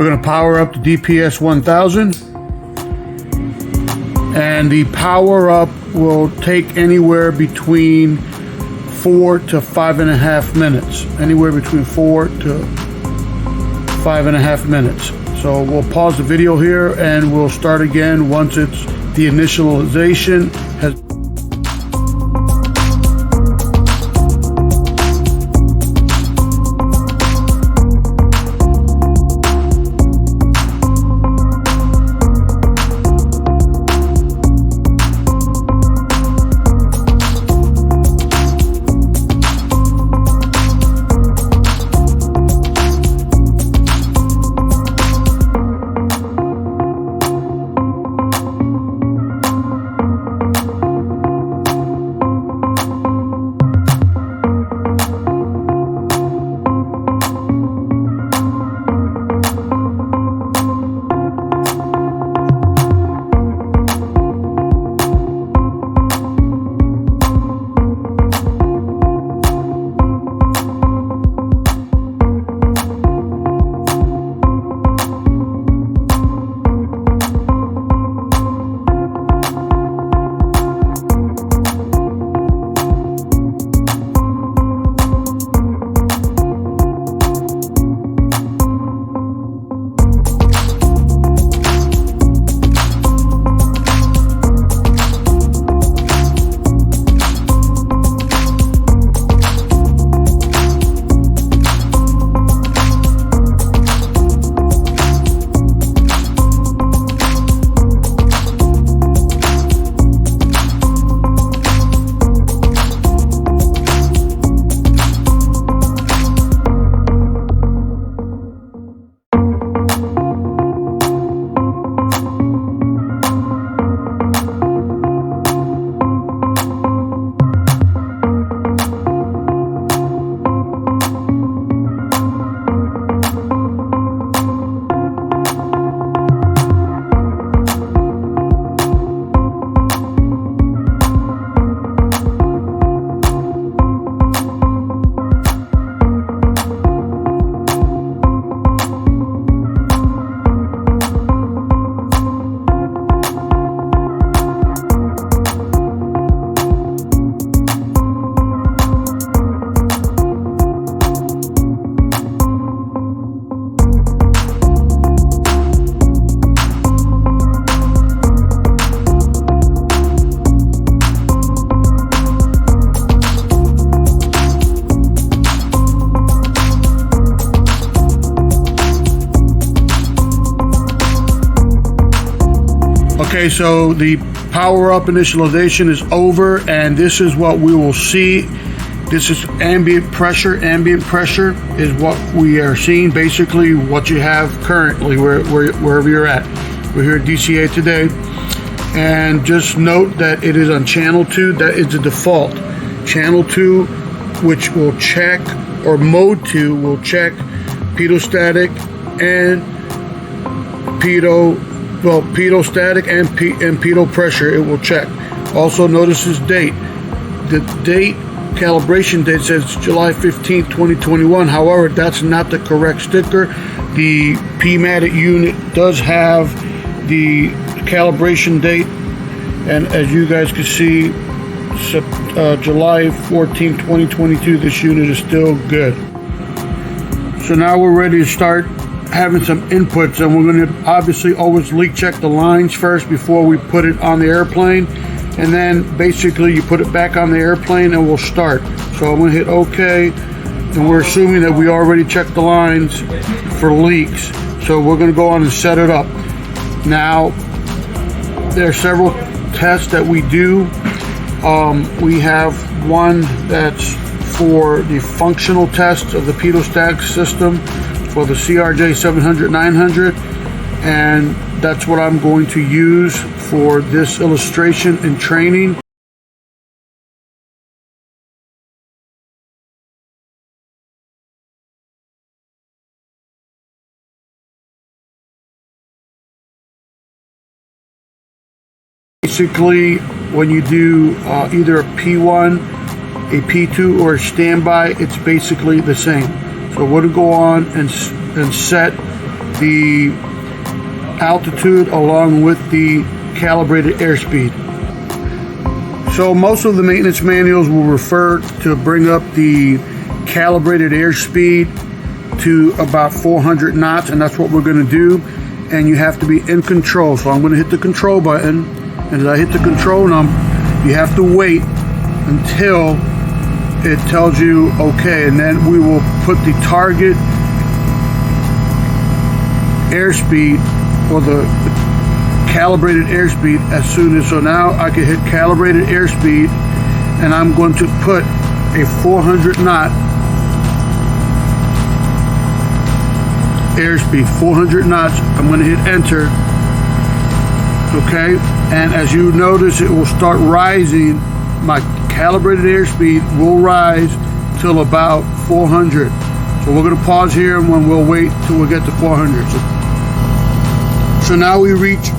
We're going to power up the DPS1000, and the power up will take anywhere between 4 to 5.5 minutes. Anywhere between 4 to 5.5 minutes. So we'll pause the video here and we'll start again once it's the initialization has. Okay, so the power up initialization is over, and this is what we will see. This is ambient pressure. Ambient pressure is what we are seeing, basically what you have currently wherever you're at. We're here at DCA today, and just note that it is on channel 2. That is the default. Channel 2, which will check, or mode 2 will check pitot static and pitot static and pitot pressure. It will check. Also notice this date. The date, calibration date, says July 15th, 2021. However, that's not the correct sticker. The PMATIC unit does have the calibration date, and as you guys can see, July 14th, 2022, this unit is still good. So now we're ready to start having some inputs, and we're going to obviously always leak check the lines first before we put it on the airplane, and then basically you put it back on the airplane and we'll start. So I'm going to hit OK, and we're assuming that we already checked the lines for leaks, so we're going to go on and set it up. Now there are several tests that we do. We have one that's for the functional test of the pitot static system for the CRJ700 900, and that's what I'm going to use for this illustration and training. Basically, when you do either a P1, a P2, or a standby, it's basically the same. So we're going to go on and set the altitude along with the calibrated airspeed. So most of the maintenance manuals will refer to bring up the calibrated airspeed to about 400 knots, and that's what we're going to do. And you have to be in control. So I'm going to hit the control button, and as I hit the control number, you have to wait until it tells you okay, and then we will put the target airspeed or the calibrated airspeed as soon as. So now I can hit calibrated airspeed, and I'm going to put a 400 knot airspeed, 400 knots. I'm going to hit enter. Okay, and as you notice, it will start rising. My calibrated airspeed will rise till about 400. So we're going to pause here, and when we'll wait till we get to 400. So now we reach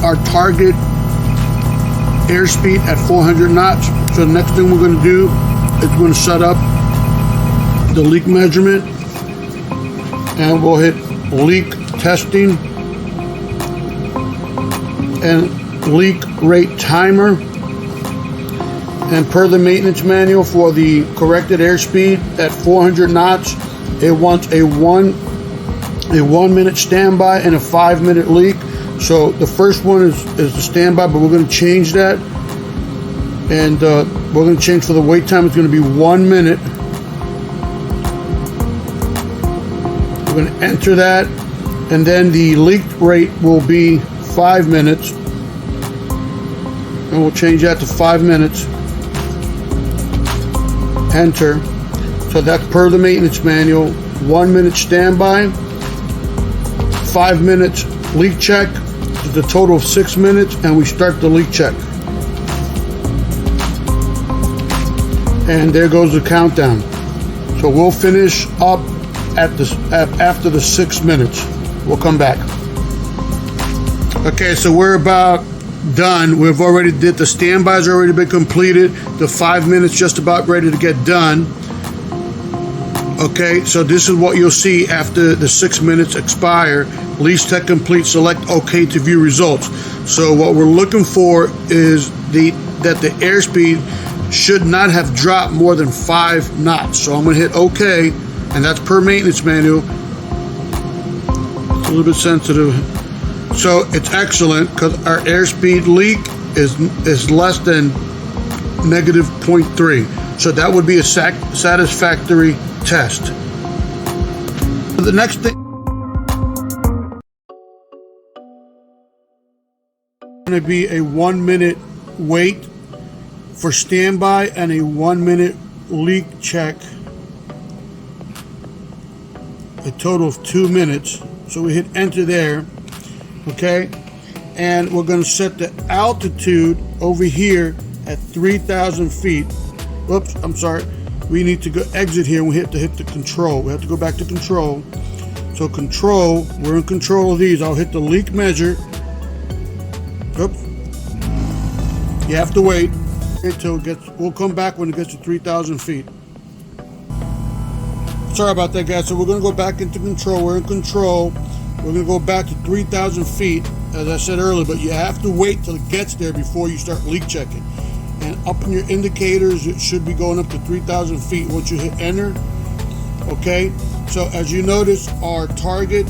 our target airspeed at 400 knots. So the next thing we're going to do is we're going to set up the leak measurement, and we'll hit leak testing and leak rate timer. And per the maintenance manual, for the corrected airspeed at 400 knots, it wants a 1 minute standby and a 5 minute leak. So the first one is the standby, but we're going to change that, and we're going to change for the wait time. It's going to be 1 minute. We're going to enter that, and then the leak rate will be 5 minutes, and we'll change that to 5 minutes. Enter. So that's per the maintenance manual. 1 minute standby, 5 minutes leak check, the total of 6 minutes, and we start the leak check. And there goes the countdown. So we'll finish up at after the 6 minutes. We'll come back. Okay, so we're about done. We've already did the standbys, already been completed. The 5 minutes just about ready to get done. Okay, so this is what you'll see after the 6 minutes expire. Lease tech complete, select OK to view results. So what we're looking for is that the airspeed should not have dropped more than 5 knots. So I'm going to hit OK, and that's per maintenance manual. It's a little bit sensitive. So it's excellent because our airspeed leak is less than negative 0.3. So that would be a satisfactory test. The next thing is going to be a 1 minute wait for standby and a 1 minute leak check. A total of 2 minutes. So we hit enter there. Okay, and we're going to set the altitude over here at 3,000 feet. Oops, I'm sorry. We need to go exit here, and we have to hit the control. We have to go back to control. So control, we're in control of these. I'll hit the leak measure. Oops. You have to wait until it gets, we'll come back when it gets to 3,000 feet. Sorry about that, guys. So we're going to go back into control. We're in control. We're going to go back to 3,000 feet, as I said earlier, but you have to wait till it gets there before you start leak checking. And up in your indicators, it should be going up to 3,000 feet once you hit enter. Okay, so as you notice, our target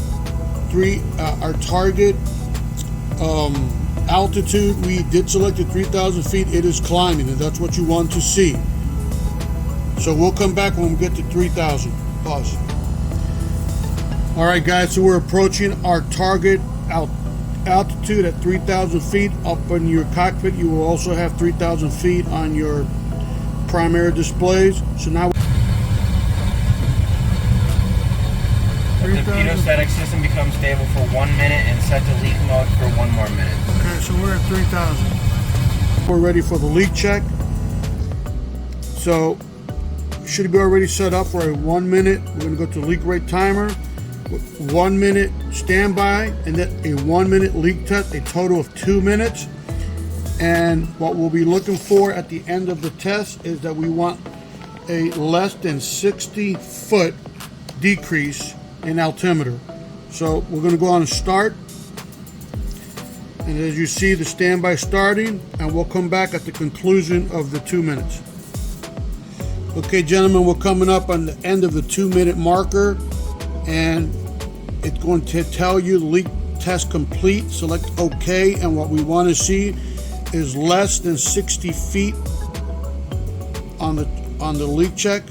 altitude, we did select at 3,000 feet. It is climbing, and that's what you want to see. So we'll come back when we get to 3,000. Pause. All right, guys, so we're approaching our target altitude at 3,000 feet. Up in your cockpit, you will also have 3,000 feet on your primary displays. So now the Pitot system becomes stable for 1 minute and set to leak mode for 1 more minute. Okay, so we're at 3,000. We're ready for the leak check. So should be already set up for a 1 minute. We're going to go to leak rate timer. 1 minute standby, and then a 1 minute leak test, a total of 2 minutes. And what we'll be looking for at the end of the test is that we want a less than 60 foot decrease in altimeter. So we're going to go on and start. And as you see, the standby starting, and we'll come back at the conclusion of the 2 minutes. Okay, gentlemen, we're coming up on the end of the 2-minute marker, and it's going to tell you leak test complete. Select OK, and what we want to see is less than 60 feet on the leak check,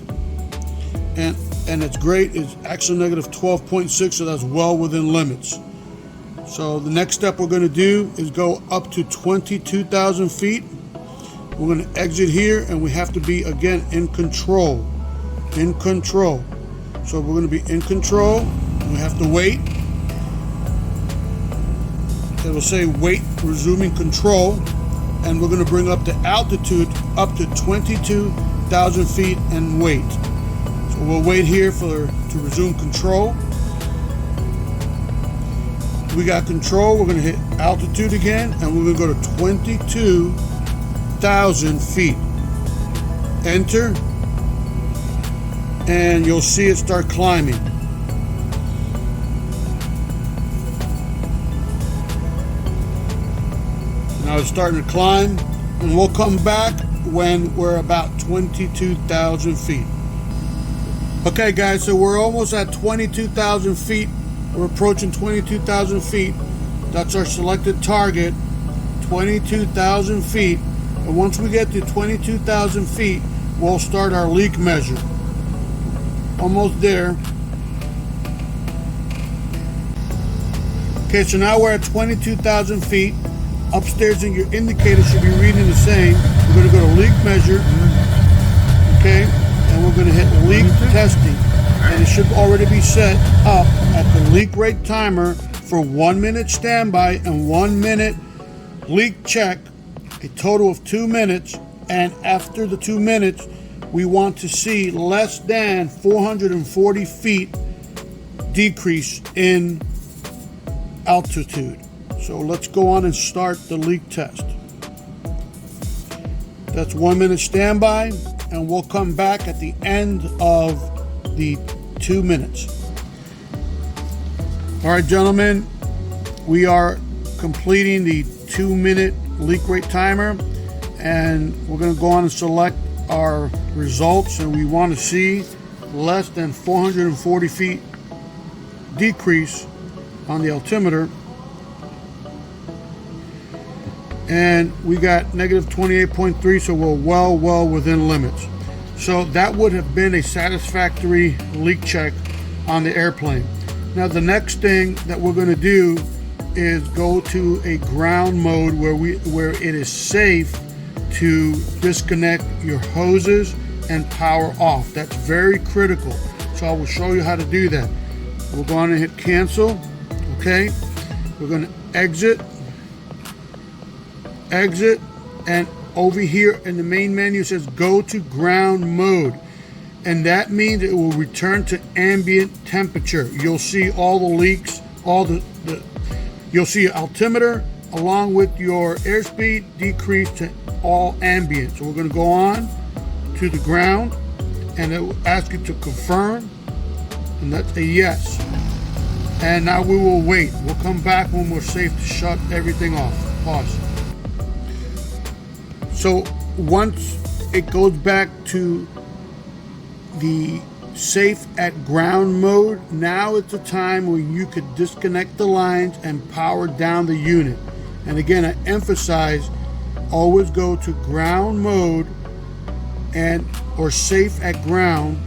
and it's great. It's actually negative 12.6, so that's well within limits. So the next step we're going to do is go up to 22,000 feet. We're going to exit here, and we have to be again in control. In control. So we're going to be in control. We have to wait. It will say wait, resuming control, and we're going to bring up the altitude up to 22,000 feet and wait. So we'll wait here to resume control. We got control. We're going to hit altitude again, and we're going to go to 22,000 feet. Enter, and you'll see it start climbing. Now it's starting to climb, and we'll come back when we're about 22,000 feet. Okay, guys, so we're almost at 22,000 feet. We're approaching 22,000 feet. That's our selected target, 22,000 feet. And once we get to 22,000 feet, we'll start our leak measure. Almost there. Okay, so now we're at 22,000 feet. Upstairs in your indicator should be reading the same. We're going to go to leak measure. Okay, and we're going to hit leak testing. And it should already be set up at the leak rate timer for 1 minute standby and 1 minute leak check, a total of 2 minutes. And after the 2 minutes, we want to see less than 440 feet decrease in altitude. So let's go on and start the leak test. That's 1 minute standby, and we'll come back at the end of the 2 minutes. All right, gentlemen, we are completing the 2 minute leak rate timer, and we're going to go on and select our results, and we want to see less than 440 feet decrease on the altimeter, and we got negative 28.3, so we're well within limits. So that would have been a satisfactory leak check on the airplane. Now the next thing that we're going to do is go to a ground mode where it is safe to disconnect your hoses and power off. That's very critical. So I will show you how to do that. We'll go on and hit cancel. Okay. We're going to exit, and over here in the main menu it says go to ground mode, and that means it will return to ambient temperature. You'll see all the leaks, you'll see your altimeter along with your airspeed decrease to all ambient. So we're going to go on to the ground, and it will ask you to confirm, and that's a yes. And now we will wait. We'll come back when we're safe to shut everything off. Pause. So once it goes back to the safe at ground mode, now it's a time where you could disconnect the lines and power down the unit. And again, I emphasize, always go to ground mode or safe at ground.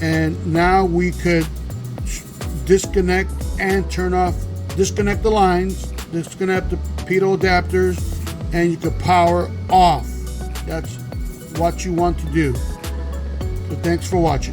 And now we could disconnect and turn off, disconnect the lines, disconnect the Pitot adapters, and you can power off. That's what you want to do. So thanks for watching.